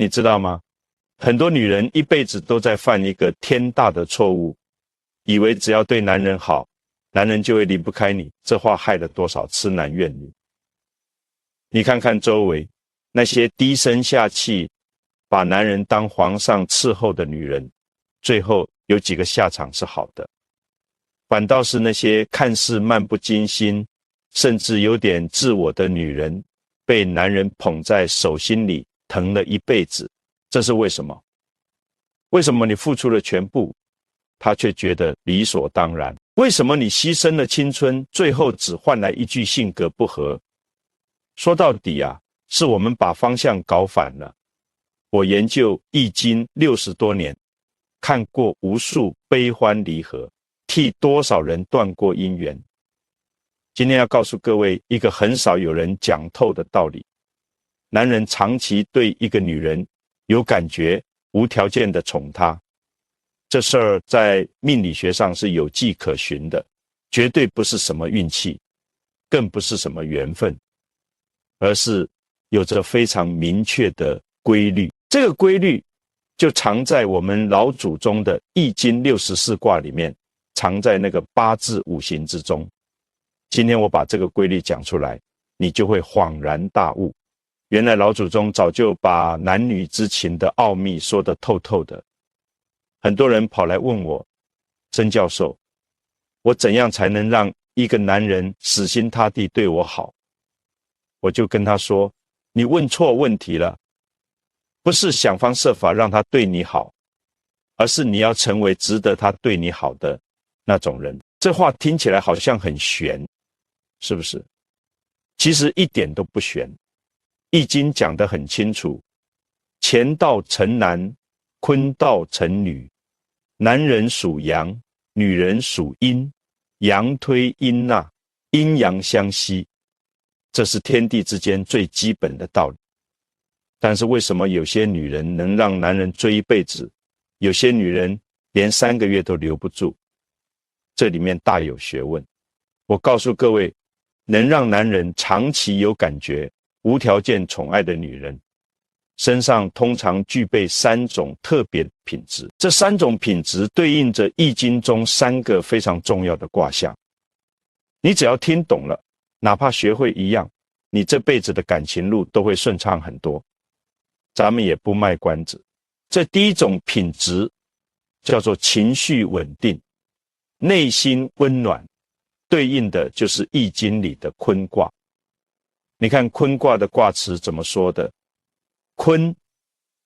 你知道吗？很多女人一辈子都在犯一个天大的错误，以为只要对男人好，男人就会离不开你，这话害了多少痴男怨女。你看看周围那些低声下气把男人当皇上伺候的女人，最后有几个下场是好的？反倒是那些看似漫不经心甚至有点自我的女人，被男人捧在手心里疼了一辈子。这是为什么？为什么你付出了全部，他却觉得理所当然？为什么你牺牲了青春，最后只换来一句性格不合？说到底啊，是我们把方向搞反了。我研究易经60多年，看过无数悲欢离合，替多少人断过姻缘。今天要告诉各位一个很少有人讲透的道理：男人长期对一个女人有感觉，无条件的宠她，这事儿在命理学上是有迹可循的，绝对不是什么运气，更不是什么缘分，而是有着非常明确的规律。这个规律就藏在我们老祖宗的易经64卦里面，藏在那个8字5行之中。今天我把这个规律讲出来，你就会恍然大悟，原来老祖宗早就把男女之情的奥秘说得透透的。很多人跑来问我，曾教授，我怎样才能让一个男人死心塌地对我好？我就跟他说，你问错问题了，不是想方设法让他对你好，而是你要成为值得他对你好的那种人。这话听起来好像很玄，是不是？其实一点都不玄。易经讲得很清楚，乾道成男，坤道成女，男人属阳，女人属阴，阳推阴纳，阴阳相吸，这是天地之间最基本的道理。但是为什么有些女人能让男人追一辈子，有些女人连3个月都留不住？这里面大有学问。我告诉各位，能让男人长期有感觉，无条件宠爱的女人，身上通常具备3种特别品质。这3种品质对应着易经中3个非常重要的卦象。你只要听懂了，哪怕学会一样，你这辈子的感情路都会顺畅很多。咱们也不卖关子。这第一种品质叫做情绪稳定，内心温暖，对应的就是易经里的坤卦。你看坤卦的卦辞怎么说的？坤，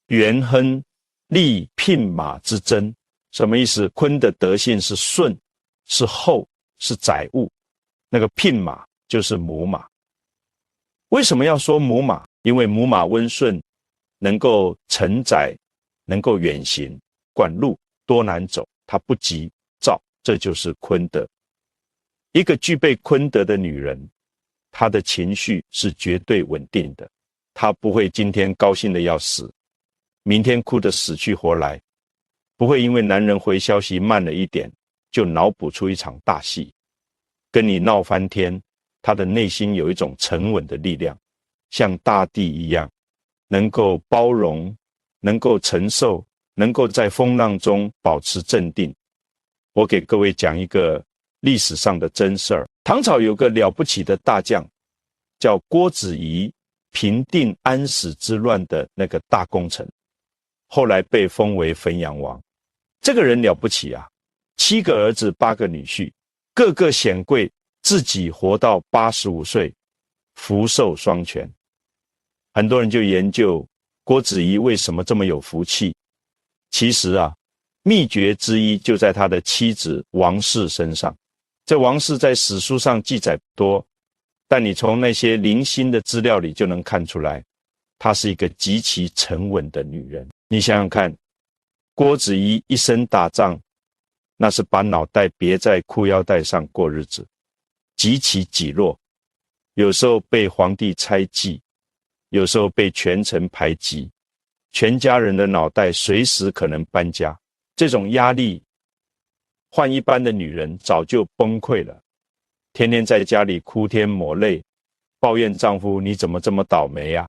元亨，利牝马之贞。什么意思？坤的德性是顺，是厚，是载物。那个牝马就是母马。为什么要说母马？因为母马温顺，能够承载，能够远行，管路多难走，它不急躁，这就是坤德。一个具备坤德的女人，她的情绪是绝对稳定的，她不会今天高兴的要死，明天哭得死去活来，不会因为男人回消息慢了一点，就脑补出一场大戏，跟你闹翻天。她的内心有一种沉稳的力量，像大地一样，能够包容，能够承受，能够在风浪中保持镇定。我给各位讲一个历史上的真事儿。唐朝有个了不起的大将，叫郭子仪，平定安史之乱的那个大功臣，后来被封为汾阳王。这个人了不起啊，7个儿子8个女婿，个个显贵，自己活到85岁，福寿双全。很多人就研究郭子仪为什么这么有福气。其实啊，秘诀之一就在他的妻子王氏身上。这王氏在史书上记载不多，但你从那些零星的资料里就能看出来，她是一个极其沉稳的女人。你想想看，郭子仪一生打仗，那是把脑袋别在裤腰带上过日子，极其己弱，有时候被皇帝猜忌，有时候被权臣排挤，全家人的脑袋随时可能搬家。这种压力换一般的女人早就崩溃了，天天在家里哭天抹泪，抱怨丈夫你怎么这么倒霉啊。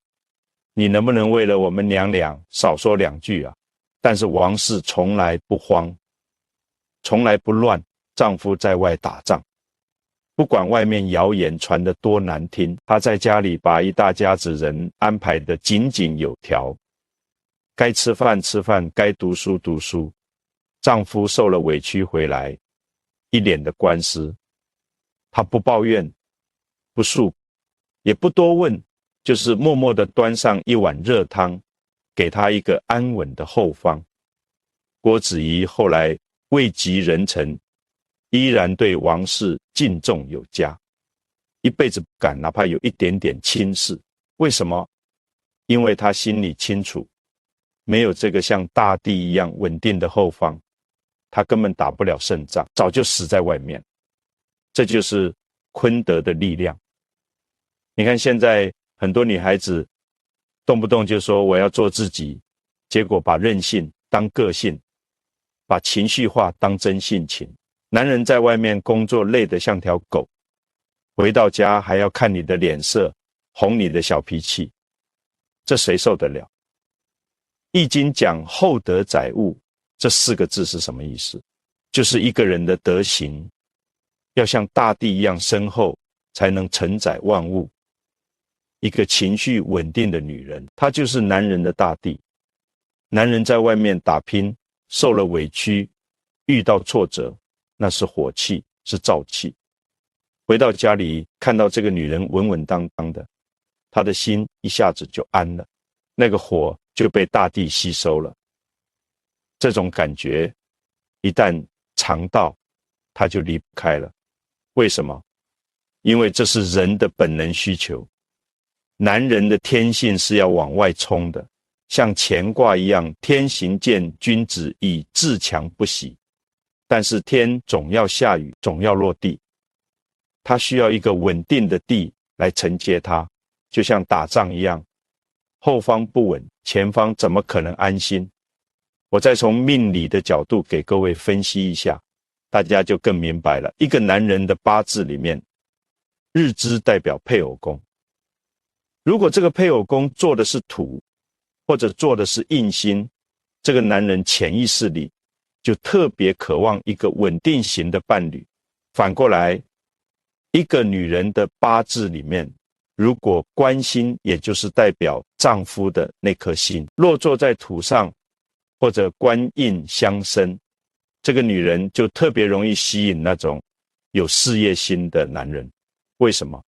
你能不能为了我们娘俩少说两句啊？但是王氏从来不慌，从来不乱，丈夫在外打仗，不管外面谣言传得多难听，她在家里把一大家子人安排得井井有条，该吃饭吃饭，该读书读书。丈夫受了委屈回来，一脸的官司，她不抱怨，不诉，也不多问，就是默默地端上一碗热汤，给他一个安稳的后方。郭子仪后来位极人臣，依然对王氏敬重有加，一辈子不敢哪怕有一点点轻视。为什么？因为他心里清楚，没有这个像大地一样稳定的后方，他根本打不了胜仗，早就死在外面。这就是坤德的力量。你看现在很多女孩子动不动就说我要做自己，结果把任性当个性，把情绪化当真性情。男人在外面工作累得像条狗，回到家还要看你的脸色，哄你的小脾气，这谁受得了？易经讲厚德载物，这4个字是什么意思？就是一个人的德行要像大地一样深厚，才能承载万物。一个情绪稳定的女人，她就是男人的大地。男人在外面打拼，受了委屈，遇到挫折，那是火气，是燥气。回到家里，看到这个女人稳稳当当的，他的心一下子就安了，那个火就被大地吸收了。这种感觉一旦尝到，他就离不开了。为什么？因为这是人的本能需求。男人的天性是要往外冲的，像乾卦一样，天行健，君子以自强不息。但是天总要下雨，总要落地，他需要一个稳定的地来承接他，就像打仗一样，后方不稳，前方怎么可能安心？我再从命理的角度给各位分析一下，大家就更明白了。一个男人的八字里面，日支代表配偶宫，如果这个配偶宫坐的是土，或者坐的是印星，这个男人潜意识里就特别渴望一个稳定型的伴侣。反过来，一个女人的八字里面，如果官星，也就是代表丈夫的那颗星，落坐在土上，或者官印相生，这个女人就特别容易吸引那种有事业心的男人。为什么？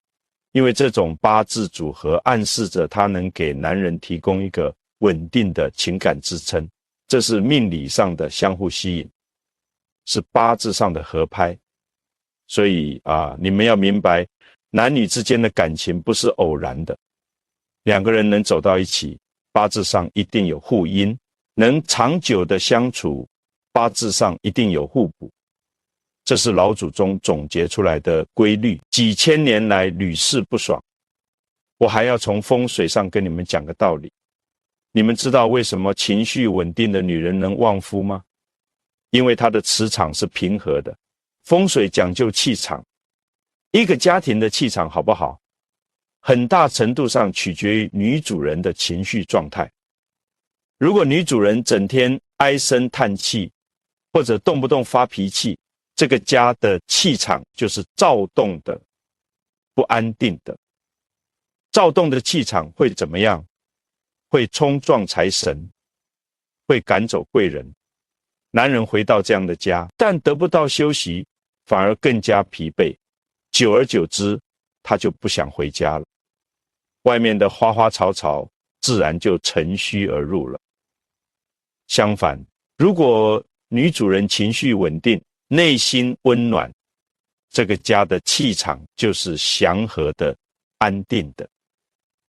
因为这种八字组合暗示着她能给男人提供一个稳定的情感支撑，这是命理上的相互吸引，是八字上的合拍。所以你们要明白，男女之间的感情不是偶然的，两个人能走到一起，八字上一定有互因，能长久的相处，八字上一定有互补。这是老祖宗总结出来的规律，几千年来屡试不爽。我还要从风水上跟你们讲个道理。你们知道为什么情绪稳定的女人能旺夫吗？因为她的磁场是平和的。风水讲究气场，一个家庭的气场好不好，很大程度上取决于女主人的情绪状态。如果女主人整天唉声叹气，或者动不动发脾气，这个家的气场就是躁动的、不安定的。躁动的气场会怎么样？会冲撞财神，会赶走贵人。男人回到这样的家，但得不到休息，反而更加疲惫，久而久之，他就不想回家了。外面的花花草草自然就乘虚而入了。相反，如果女主人情绪稳定，内心温暖，这个家的气场就是祥和的、安定的。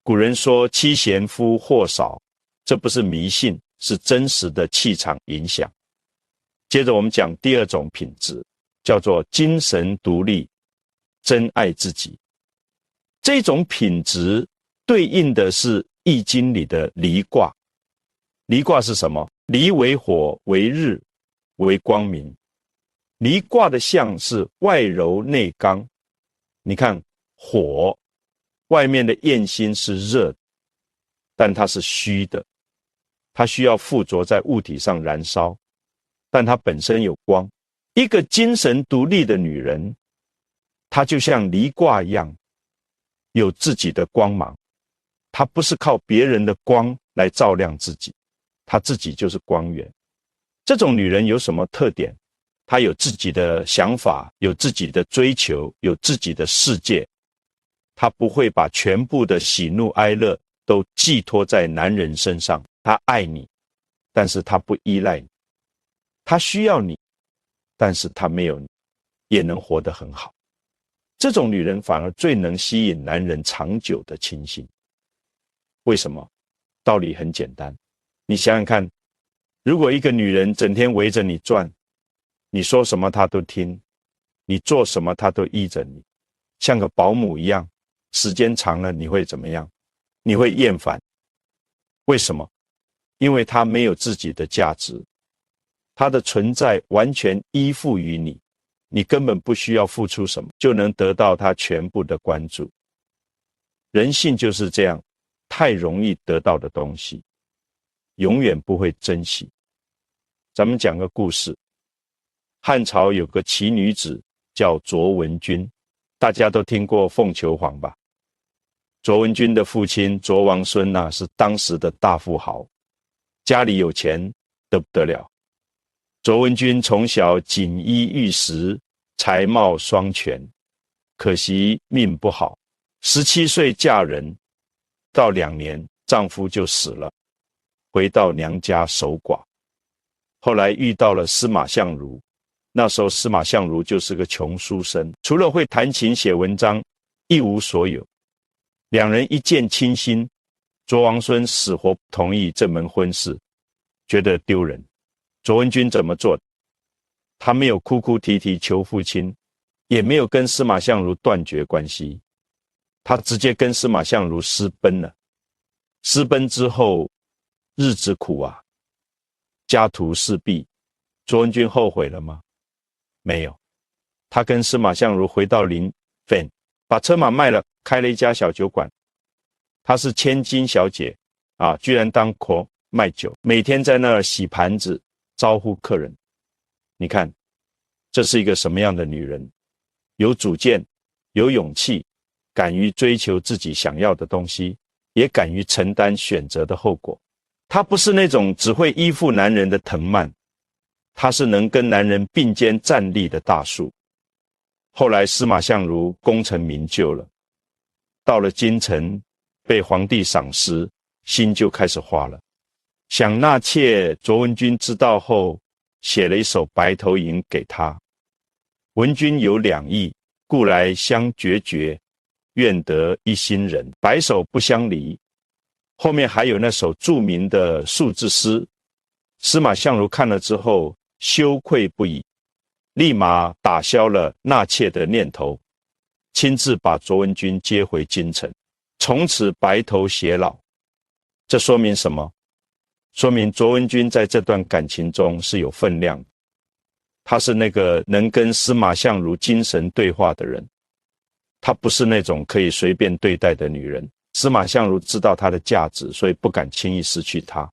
古人说妻贤夫祸少，这不是迷信，是真实的气场影响。接着我们讲第二种品质，叫做精神独立，真爱自己。这种品质对应的是易经里的离卦。离卦是什么？离为火，为日，为光明。离卦的象是外柔内刚。你看火，外面的焰星是热的，但它是虚的，它需要附着在物体上燃烧，但它本身有光。一个精神独立的女人，她就像离卦一样，有自己的光芒，她不是靠别人的光来照亮自己，她自己就是光源。这种女人有什么特点？她有自己的想法，有自己的追求，有自己的世界。她不会把全部的喜怒哀乐都寄托在男人身上。她爱你，但是她不依赖你。她需要你，但是她没有你，也能活得很好。这种女人反而最能吸引男人长久的倾心。为什么？道理很简单，你想想看，如果一个女人整天围着你转，你说什么她都听，你做什么她都依着你，像个保姆一样，时间长了你会怎么样？你会厌烦。为什么？因为她没有自己的价值，她的存在完全依附于你，你根本不需要付出什么，就能得到她全部的关注。人性就是这样，太容易得到的东西，永远不会珍惜。咱们讲个故事，汉朝有个奇女子叫卓文君，大家都听过凤求凰吧？卓文君的父亲卓王孙是当时的大富豪，家里有钱得不得了。卓文君从小锦衣玉食，才貌双全，可惜命不好，17岁嫁人，到2年丈夫就死了，回到娘家守寡。后来遇到了司马相如，那时候司马相如就是个穷书生，除了会弹琴写文章，一无所有。两人一见倾心，卓王孙死活不同意这门婚事，觉得丢人。卓文君怎么做？他没有哭哭啼啼求父亲，也没有跟司马相如断绝关系，他直接跟司马相如私奔了。私奔之后，日子苦啊，家徒四壁。卓文君后悔了吗？没有，他跟司马相如回到临汾，把车马卖了，开了一家小酒馆。她是千金小姐居然当口卖酒，每天在那儿洗盘子，招呼客人。你看，这是一个什么样的女人？有主见，有勇气，敢于追求自己想要的东西，也敢于承担选择的后果。她不是那种只会依附男人的藤蔓，她是能跟男人并肩站立的大树。后来司马相如功成名就了，到了京城被皇帝赏识，心就开始花了。想纳妾，卓文君知道后，写了一首白头吟给他。文君有2意，故来相决绝，愿得一心人，白首不相离。后面还有那首著名的数字诗，司马相如看了之后羞愧不已，立马打消了纳妾的念头，亲自把卓文君接回京城，从此白头偕老。这说明什么？说明卓文君在这段感情中是有分量的，她是那个能跟司马相如精神对话的人，她不是那种可以随便对待的女人。司马相如知道她的价值，所以不敢轻易失去她。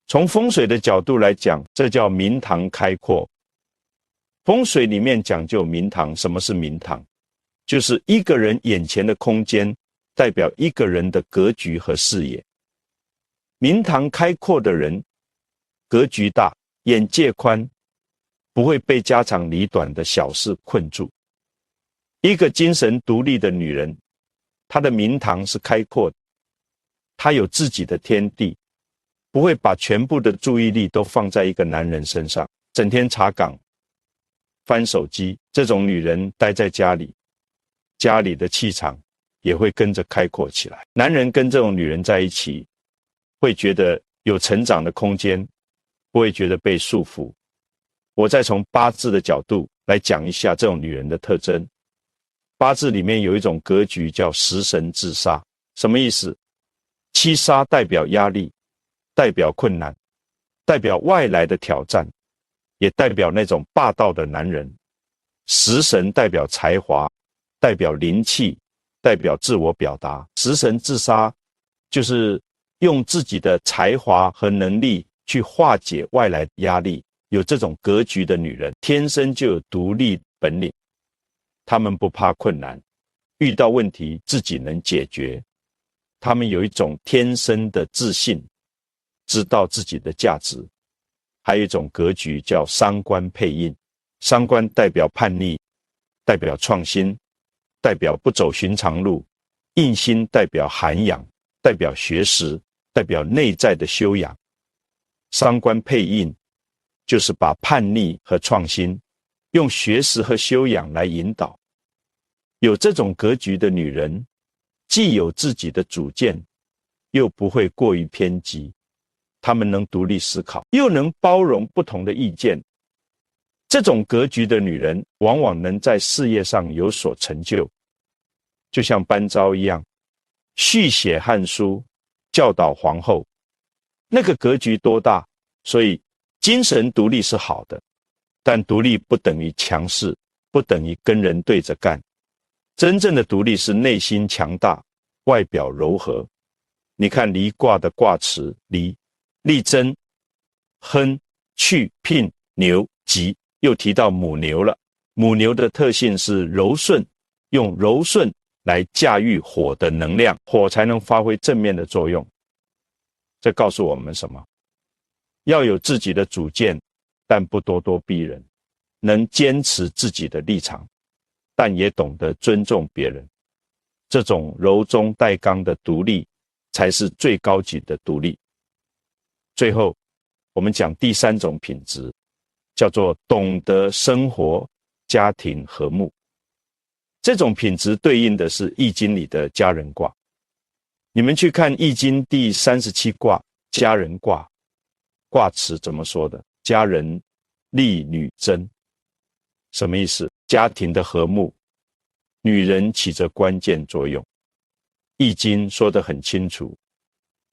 从风水的角度来讲，这叫明堂开阔。风水里面讲究明堂。什么是明堂？就是一个人眼前的空间代表一个人的格局和视野。明堂开阔的人，格局大，眼界宽，不会被家长里短的小事困住。一个精神独立的女人，她的明堂是开阔的，她有自己的天地，不会把全部的注意力都放在一个男人身上，整天查岗翻手机。这种女人待在家里，家里的气场也会跟着开阔起来。男人跟这种女人在一起，会觉得有成长的空间，不会觉得被束缚。我再从八字的角度来讲一下这种女人的特征。八字里面有一种格局叫食神制杀。什么意思？7杀代表压力，代表困难，代表外来的挑战，也代表那种霸道的男人。食神代表才华，代表灵气，代表自我表达。食神制杀就是用自己的才华和能力去化解外来压力。有这种格局的女人，天生就有独立本领，她们不怕困难，遇到问题自己能解决，她们有一种天生的自信，知道自己的价值。还有一种格局叫三官配印，三官代表叛逆，代表创新，代表不走寻常路，印星代表涵养，代表学识，代表内在的修养。三官配印就是把叛逆和创新用学识和修养来引导。有这种格局的女人，既有自己的主见，又不会过于偏激，她们能独立思考，又能包容不同的意见。这种格局的女人往往能在事业上有所成就，就像班昭一样，续写《汉书》，教导皇后，那个格局多大。所以精神独立是好的，但独立不等于强势，不等于跟人对着干。真正的独立是内心强大，外表柔和。你看离卦的卦辞，离，力争，亨，去，聘，牛，吉，又提到母牛了。母牛的特性是柔顺，用柔顺来驾驭火的能量，火才能发挥正面的作用。这告诉我们什么？要有自己的主见，但不咄咄逼人，能坚持自己的立场，但也懂得尊重别人。这种柔中带刚的独立，才是最高级的独立。最后，我们讲第三种品质，叫做懂得生活、家庭和睦。这种品质对应的是《易经》里的家人卦。你们去看《易经》第37卦家人卦，卦辞怎么说的？家人利女贞，什么意思？家庭的和睦，女人起着关键作用。易经说得很清楚，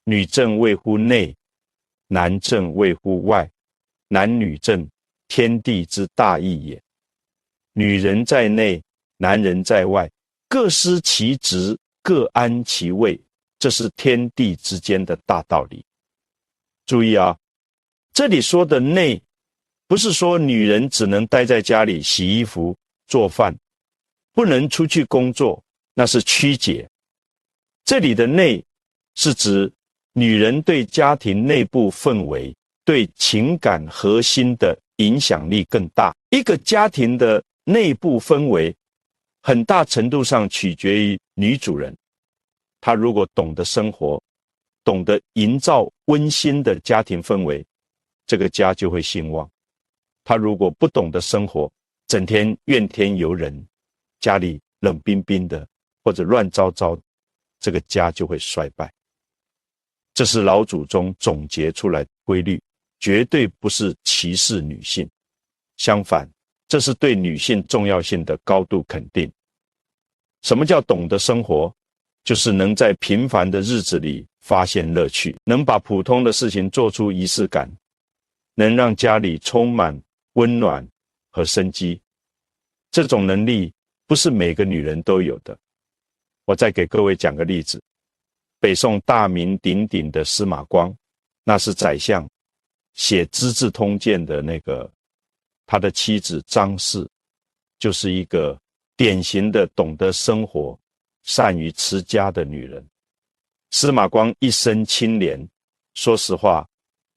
女正位乎内，男正位乎外，男女正，天地之大义也。女人在内，男人在外，各司其职，各安其位，这是天地之间的大道理。注意啊，这里说的内，不是说女人只能待在家里洗衣服、做饭，不能出去工作，那是曲解。这里的内是指女人对家庭内部氛围、对情感核心的影响力更大。一个家庭的内部氛围，很大程度上取决于女主人。她如果懂得生活，懂得营造温馨的家庭氛围，这个家就会兴旺。她如果不懂得生活，整天怨天尤人，家里冷冰冰的或者乱糟糟，这个家就会衰败。这是老祖宗总结出来的规律，绝对不是歧视女性，相反，这是对女性重要性的高度肯定。什么叫懂得生活？就是能在平凡的日子里发现乐趣，能把普通的事情做出仪式感，能让家里充满温暖和生机。这种能力不是每个女人都有的。我再给各位讲个例子，北宋大名鼎鼎的司马光，那是宰相，写《资治通鉴》的那个，他的妻子张氏，就是一个典型的懂得生活、善于持家的女人。司马光一生清廉，说实话，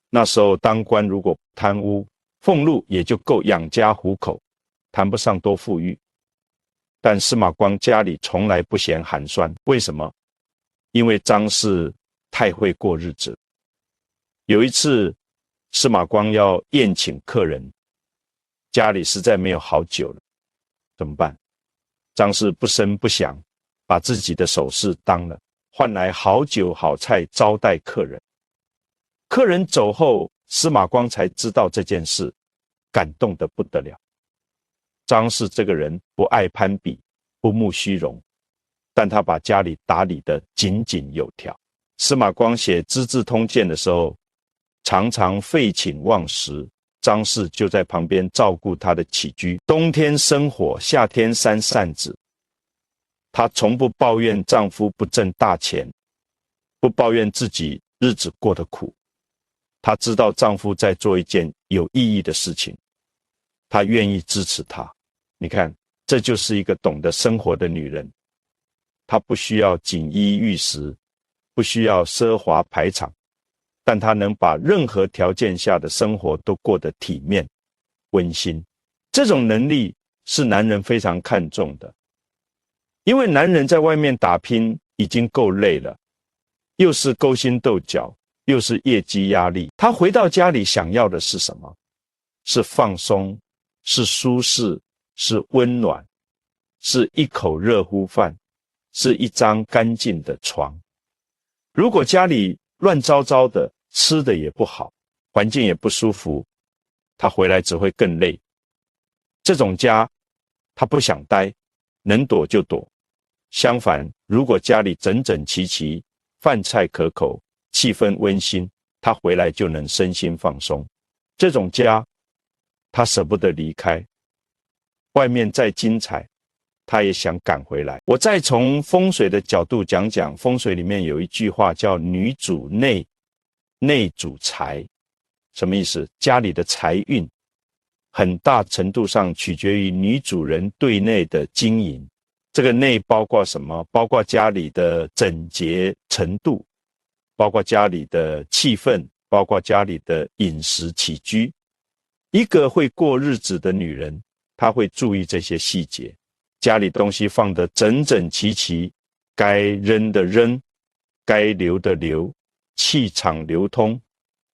那时候当官如果贪污，俸禄也就够养家糊口，谈不上多富裕。但司马光家里从来不嫌寒酸，为什么？因为张氏太会过日子。有一次，司马光要宴请客人，家里实在没有好酒了，怎么办？张氏不声不响，把自己的首饰当了，换来好酒好菜招待客人。客人走后，司马光才知道这件事，感动得不得了。张氏这个人不爱攀比，不慕虚荣，但他把家里打理得井井有条。司马光写《资治通鉴》的时候，常常废寝忘食，张氏就在旁边照顾他的起居。冬天生火，夏天扇扇子，她从不抱怨丈夫不挣大钱，不抱怨自己日子过得苦，她知道丈夫在做一件有意义的事情，她愿意支持他。你看，这就是一个懂得生活的女人。她不需要锦衣玉食，不需要奢华排场，但她能把任何条件下的生活都过得体面、温馨。这种能力是男人非常看重的，因为男人在外面打拼已经够累了，又是勾心斗角，又是业绩压力，他回到家里想要的是什么？是放松，是舒适，是温暖，是一口热乎饭，是一张干净的床。如果家里乱糟糟的，吃的也不好，环境也不舒服，他回来只会更累。这种家他不想待，能躲就躲。相反，如果家里整整齐齐，饭菜可口，气氛温馨，他回来就能身心放松。这种家他舍不得离开，外面再精彩他也想赶回来。我再从风水的角度讲讲，风水里面有一句话叫女主内，内主财。什么意思？家里的财运很大程度上取决于女主人对内的经营。这个内包括什么？包括家里的整洁程度，包括家里的气氛，包括家里的饮食起居。一个会过日子的女人，她会注意这些细节。家里东西放得整整齐齐，该扔的扔，该留的留，气场流通，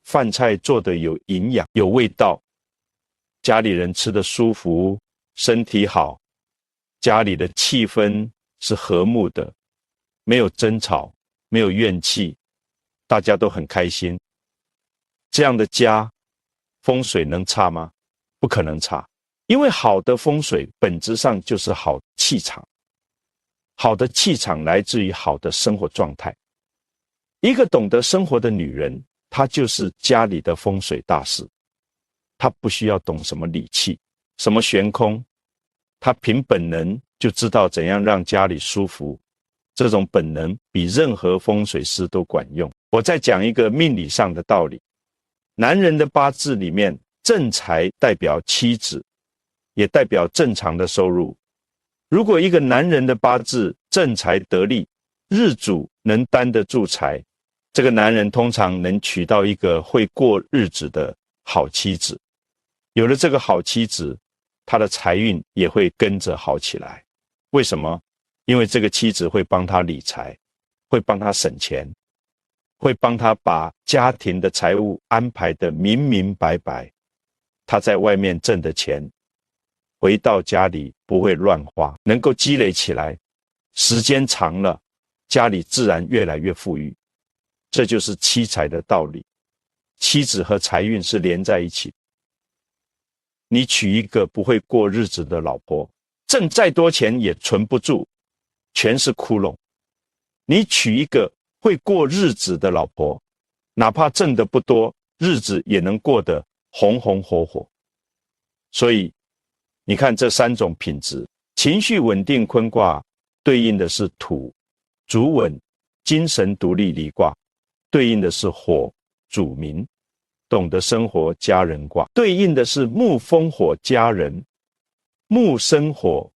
饭菜做得有营养有味道，家里人吃得舒服，身体好，家里的气氛是和睦的，没有争吵，没有怨气，大家都很开心。这样的家，风水能差吗？不可能差，因为好的风水本质上就是好气场。好的气场来自于好的生活状态。一个懂得生活的女人，她就是家里的风水大师。她不需要懂什么理气，什么玄空，她凭本能就知道怎样让家里舒服。这种本能比任何风水师都管用。我再讲一个命理上的道理。男人的八字里面，正财代表妻子，也代表正常的收入。如果一个男人的八字正财得力，日主能担得住财，这个男人通常能娶到一个会过日子的好妻子。有了这个好妻子，他的财运也会跟着好起来。为什么？因为这个妻子会帮他理财，会帮他省钱，会帮他把家庭的财务安排得明明白白。他在外面挣的钱，回到家里不会乱花，能够积累起来，时间长了，家里自然越来越富裕。这就是妻财的道理。妻子和财运是连在一起。你娶一个不会过日子的老婆，挣再多钱也存不住，全是窟窿。你娶一个会过日子的老婆，哪怕挣得不多，日子也能过得红红火火。所以你看这三种品质，情绪稳定坤卦对应的是土，主稳，精神独立离卦对应的是火，主明，懂得生活家人卦对应的是木风火家人，木生火，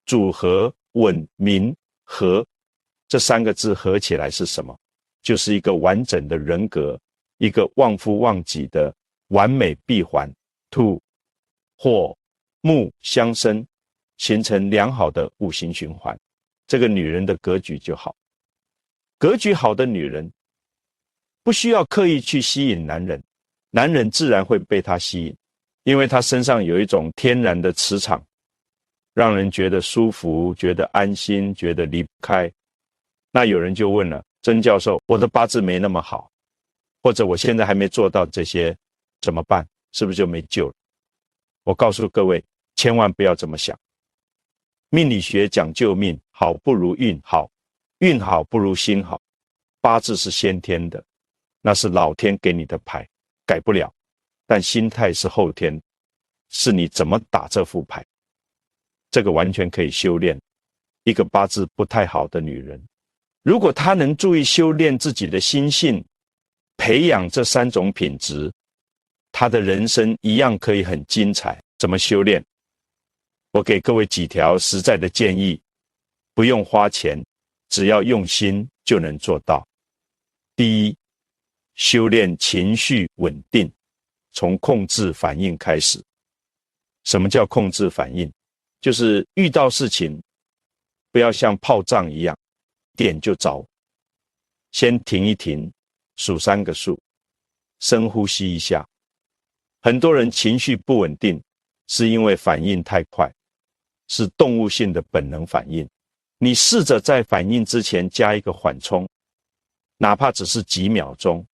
主和，稳明和，这三个字合起来是什么？就是一个完整的人格，一个忘夫忘己的完美闭环。土火木相生，形成良好的五行循环，这个女人的格局就好。格局好的女人不需要刻意去吸引男人，男人自然会被她吸引，因为她身上有一种天然的磁场，让人觉得舒服，觉得安心，觉得离不开。那有人就问了，曾教授，我的八字没那么好，或者我现在还没做到这些，怎么办？是不是就没救了？我告诉各位，千万不要这么想。命理学讲究命，好不如运好，运好不如心好。八字是先天的，那是老天给你的牌，改不了。但心态是后天，是你怎么打这副牌，这个完全可以修炼。一个八字不太好的女人，如果他能注意修炼自己的心性，培养这3种品质，他的人生一样可以很精彩。怎么修炼？我给各位几条实在的建议，不用花钱，只要用心就能做到。第一，修炼情绪稳定，从控制反应开始。什么叫控制反应？就是遇到事情，不要像炮仗一样，点就着。先停一停，数3个数，深呼吸一下。很多人情绪不稳定，是因为反应太快，是动物性的本能反应。你试着在反应之前加一个缓冲，哪怕只是几秒钟，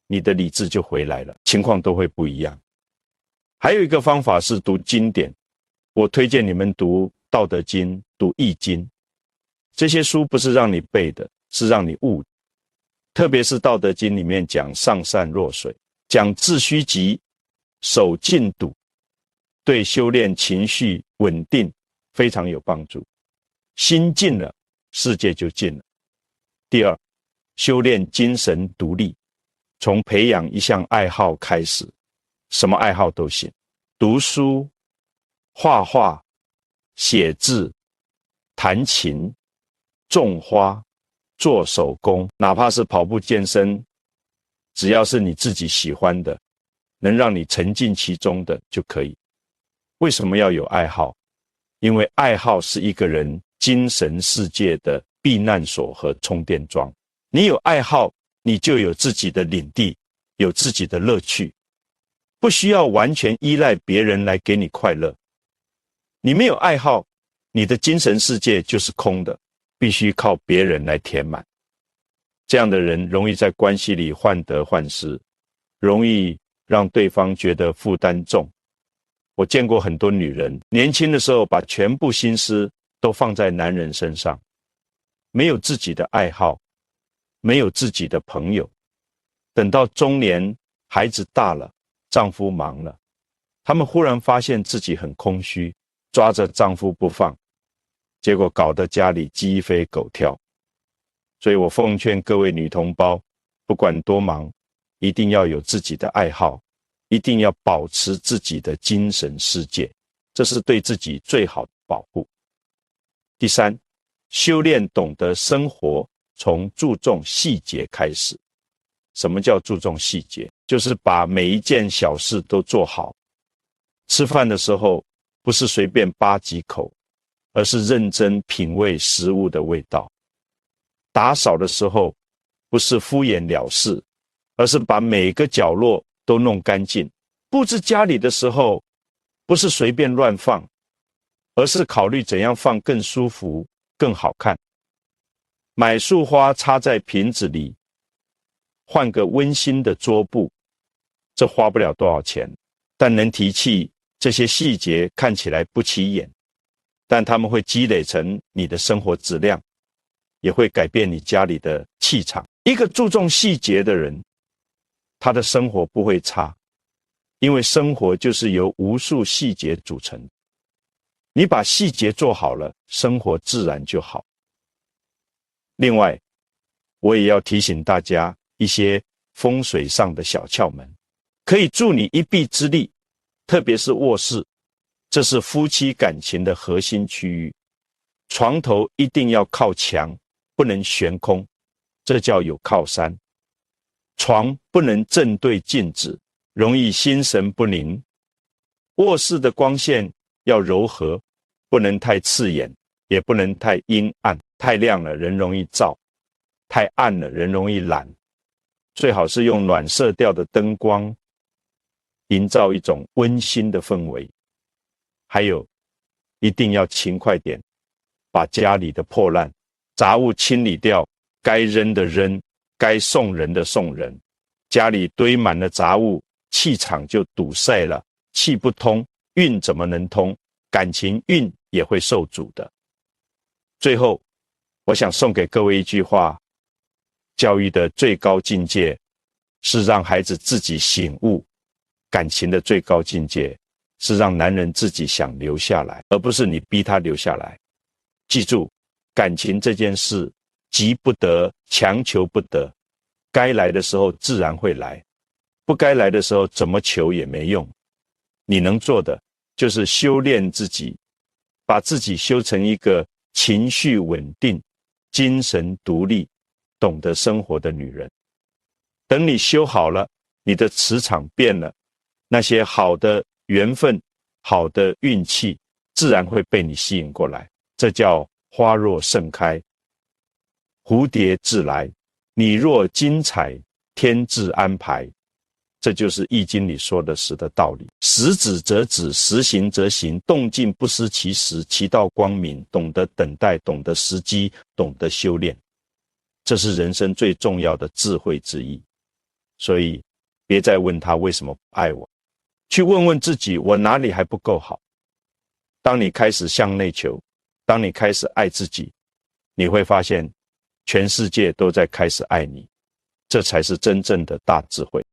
你的理智就回来了，情况都会不一样。还有一个方法是读经典，我推荐你们读《道德经》、读《易经》。这些书不是让你背的，是让你悟的。特别是《道德经》里面讲上善若水，讲致虚极，守静笃，对修炼情绪稳定非常有帮助。心静了，世界就静了。第二，修炼精神独立，从培养一项爱好开始，什么爱好都行，读书、画画、写字、弹琴、种花、做手工，哪怕是跑步健身，只要是你自己喜欢的，能让你沉浸其中的就可以。为什么要有爱好？因为爱好是一个人精神世界的避难所和充电桩。你有爱好，你就有自己的领地，有自己的乐趣，不需要完全依赖别人来给你快乐。你没有爱好，你的精神世界就是空的，必须靠别人来填满。这样的人容易在关系里患得患失，容易让对方觉得负担重。我见过很多女人，年轻的时候把全部心思都放在男人身上，没有自己的爱好，没有自己的朋友。等到中年，孩子大了，丈夫忙了，她们忽然发现自己很空虚，抓着丈夫不放，结果搞得家里鸡飞狗跳。所以我奉劝各位女同胞，不管多忙，一定要有自己的爱好，一定要保持自己的精神世界，这是对自己最好的保护。第三，修炼懂得生活，从注重细节开始。什么叫注重细节？就是把每一件小事都做好。吃饭的时候，不是随便扒几口，而是认真品味食物的味道。打扫的时候，不是敷衍了事，而是把每个角落都弄干净。布置家里的时候，不是随便乱放，而是考虑怎样放更舒服、更好看。买束花插在瓶子里，换个温馨的桌布，这花不了多少钱，但能提起这些细节看起来不起眼，但它们会积累成你的生活质量，也会改变你家里的气场。一个注重细节的人，他的生活不会差，因为生活就是由无数细节组成。你把细节做好了，生活自然就好。另外，我也要提醒大家一些风水上的小窍门，可以助你一臂之力，特别是卧室，这是夫妻感情的核心区域。床头一定要靠墙，不能悬空，这叫有靠山。床不能正对镜子，容易心神不宁。卧室的光线要柔和，不能太刺眼，也不能太阴暗。太亮了人容易燥，太暗了人容易懒。最好是用暖色调的灯光，营造一种温馨的氛围。还有，一定要勤快点，把家里的破烂杂物清理掉，该扔的扔，该送人的送人。家里堆满了杂物，气场就堵塞了，气不通，运怎么能通？感情运也会受阻的。最后，我想送给各位一句话：教育的最高境界是让孩子自己醒悟，感情的最高境界是让男人自己想留下来，而不是你逼他留下来。记住，感情这件事急不得，强求不得，该来的时候自然会来，不该来的时候怎么求也没用。你能做的就是修炼自己，把自己修成一个情绪稳定、精神独立、懂得生活的女人。等你修好了，你的磁场变了，那些好的缘分、好的运气自然会被你吸引过来，这叫花若盛开，蝴蝶自来。你若精彩，天自安排。这就是易经里说的时的道理。时止则止，时行则行，动静不失其时，其道光明。懂得等待，懂得时机，懂得修炼，这是人生最重要的智慧之一。所以别再问他为什么不爱我，去问问自己，我哪里还不够好。当你开始向内求，当你开始爱自己，你会发现全世界都在开始爱你，这才是真正的大智慧。